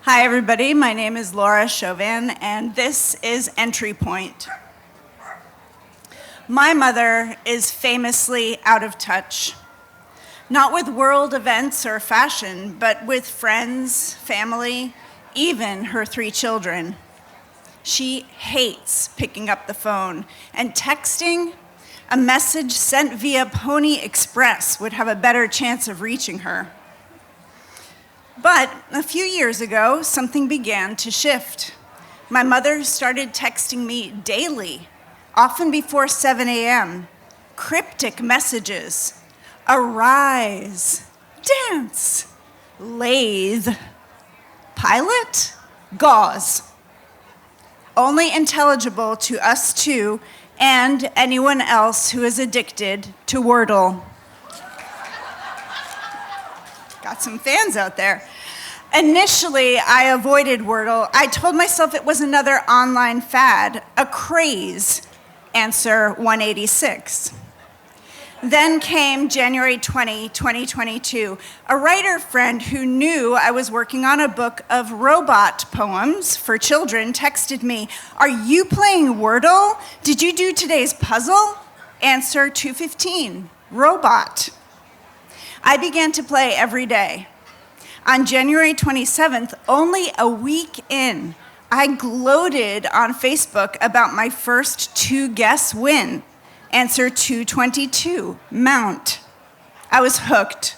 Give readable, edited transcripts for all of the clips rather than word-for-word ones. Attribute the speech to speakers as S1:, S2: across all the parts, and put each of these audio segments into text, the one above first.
S1: Hi, everybody. My name is Laura Shovan, and this is Entry Point. My mother is famously out of touch, not with world events or fashion, but with friends, family, even her 3 children. She hates picking up the phone, and texting, a message sent via Pony Express would have a better chance of reaching her. But a few years ago, something began to shift. My mother started texting me daily, often before 7 a.m., cryptic messages: arise, dance, lathe, pilot, gauze. Only intelligible to us two and anyone else who is addicted to Wordle. Got some fans out there. Initially, I avoided Wordle. I told myself it was another online fad, a craze. Answer 186. Then came January 20, 2022. A writer friend who knew I was working on a book of robot poems for children texted me, "Are you playing Wordle? Did you do today's puzzle?" Answer 215, robot. I began to play every day. On January 27th, only a week in, I gloated on Facebook about my first 2-guess win. Answer 222, mount. I was hooked.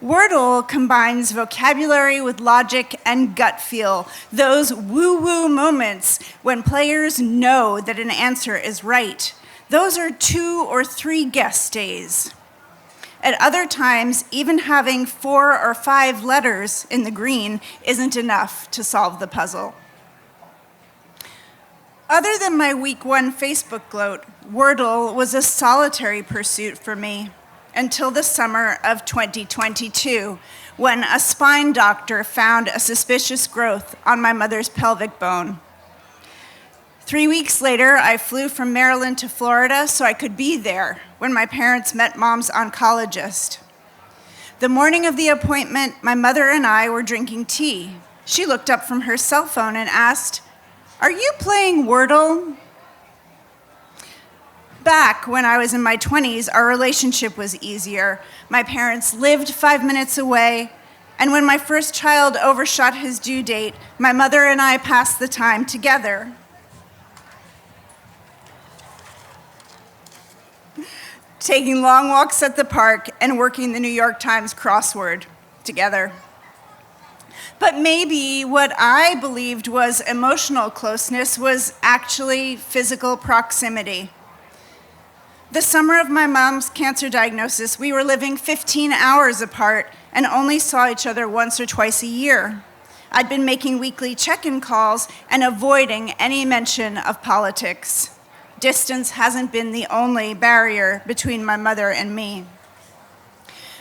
S1: Wordle combines vocabulary with logic and gut feel, those woo-woo moments when players know that an answer is right. Those are 2 or 3 guess days. At other times, even having 4 or 5 letters in the green isn't enough to solve the puzzle. Other than my week 1 Facebook gloat, Wordle was a solitary pursuit for me until the summer of 2022, when a spine doctor found a suspicious growth on my mother's pelvic bone. 3 weeks later, I flew from Maryland to Florida so I could be there when my parents met Mom's oncologist. The morning of the appointment, my mother and I were drinking tea. She looked up from her cell phone and asked, "Are you playing Wordle?" Back when I was in my 20s, our relationship was easier. My parents lived 5 minutes away, and when my first child overshot his due date, my mother and I passed the time together. Taking long walks at the park and working the New York Times crossword together. But maybe what I believed was emotional closeness was actually physical proximity. The summer of my mom's cancer diagnosis, we were living 15 hours apart and only saw each other once or twice a year. I'd been making weekly check-in calls and avoiding any mention of politics. Distance hasn't been the only barrier between my mother and me.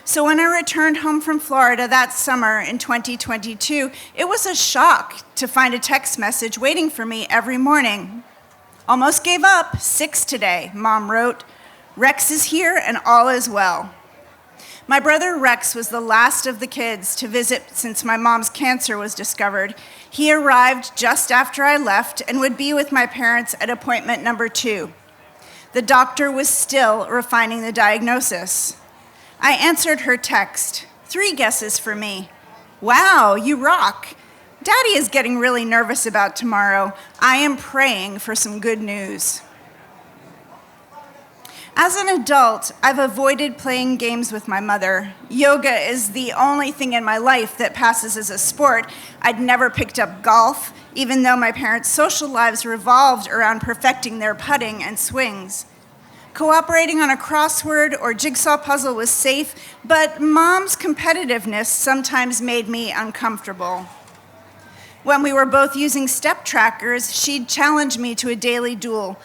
S1: So when I returned home from Florida that summer in 2022, it was a shock to find a text message waiting for me every morning. "Almost gave up, 6 today," Mom wrote. "Rex is here and all is well." My brother Rex was the last of the kids to visit since my mom's cancer was discovered. He arrived just after I left and would be with my parents at appointment number 2. The doctor was still refining the diagnosis. I answered her text. 3 guesses for me. "Wow, you rock. Daddy is getting really nervous about tomorrow. I am praying for some good news." As an adult, I've avoided playing games with my mother. Yoga is the only thing in my life that passes as a sport. I'd never picked up golf, even though my parents' social lives revolved around perfecting their putting and swings. Cooperating on a crossword or jigsaw puzzle was safe, but Mom's competitiveness sometimes made me uncomfortable. When we were both using step trackers, she'd challenge me to a daily duel.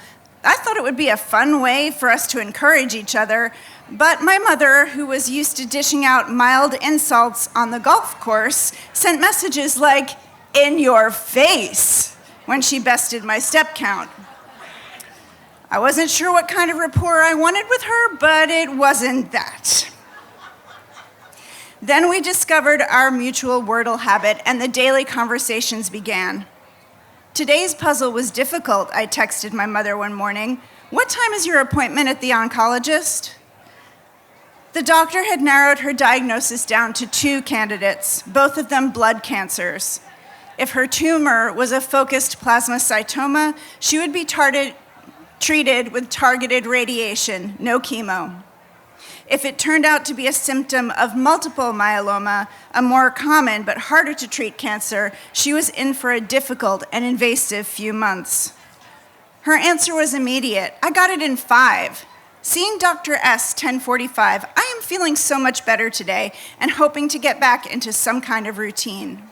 S1: I thought it would be a fun way for us to encourage each other, but my mother, who was used to dishing out mild insults on the golf course, sent messages like, "In your face," when she bested my step count. I wasn't sure what kind of rapport I wanted with her, but it wasn't that. Then we discovered our mutual Wordle habit, and the daily conversations began. Today's puzzle was difficult, I texted my mother one morning. What time is your appointment at the oncologist? The doctor had narrowed her diagnosis down to 2 candidates, both of them blood cancers. If her tumor was a focused plasmacytoma, she would be treated with targeted radiation, no chemo. If it turned out to be a symptom of multiple myeloma, a more common but harder to treat cancer, she was in for a difficult and invasive few months. Her answer was immediate. I got it in 5. Seeing Dr. S 10:45, I am feeling so much better today and hoping to get back into some kind of routine.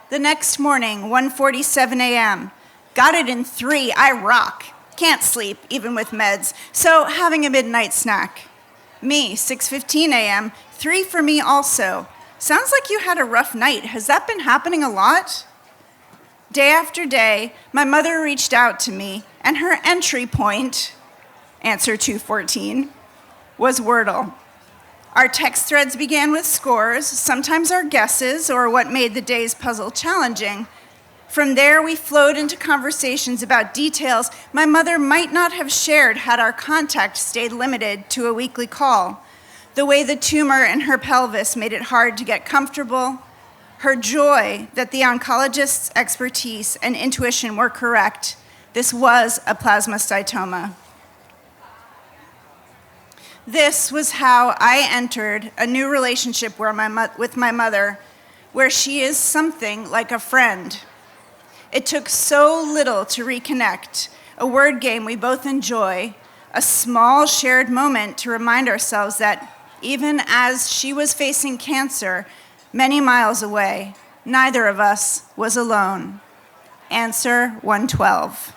S1: The next morning, 1:47 a.m., got it in 3, I rock. Can't sleep, even with meds, so having a midnight snack. Me, 6:15 a.m., 3 for me also. Sounds like you had a rough night. Has that been happening a lot? Day after day, my mother reached out to me, and her entry point, answer 214, was Wordle. Our text threads began with scores, sometimes our guesses, or what made the day's puzzle challenging. From there, we flowed into conversations about details my mother might not have shared had our contact stayed limited to a weekly call. The way the tumor in her pelvis made it hard to get comfortable, her joy that the oncologist's expertise and intuition were correct. This was a plasmacytoma. This was how I entered a new relationship with my mother, where she is something like a friend. It took so little to reconnect, a word game we both enjoy, a small shared moment to remind ourselves that even as she was facing cancer many miles away, neither of us was alone. Answer 112.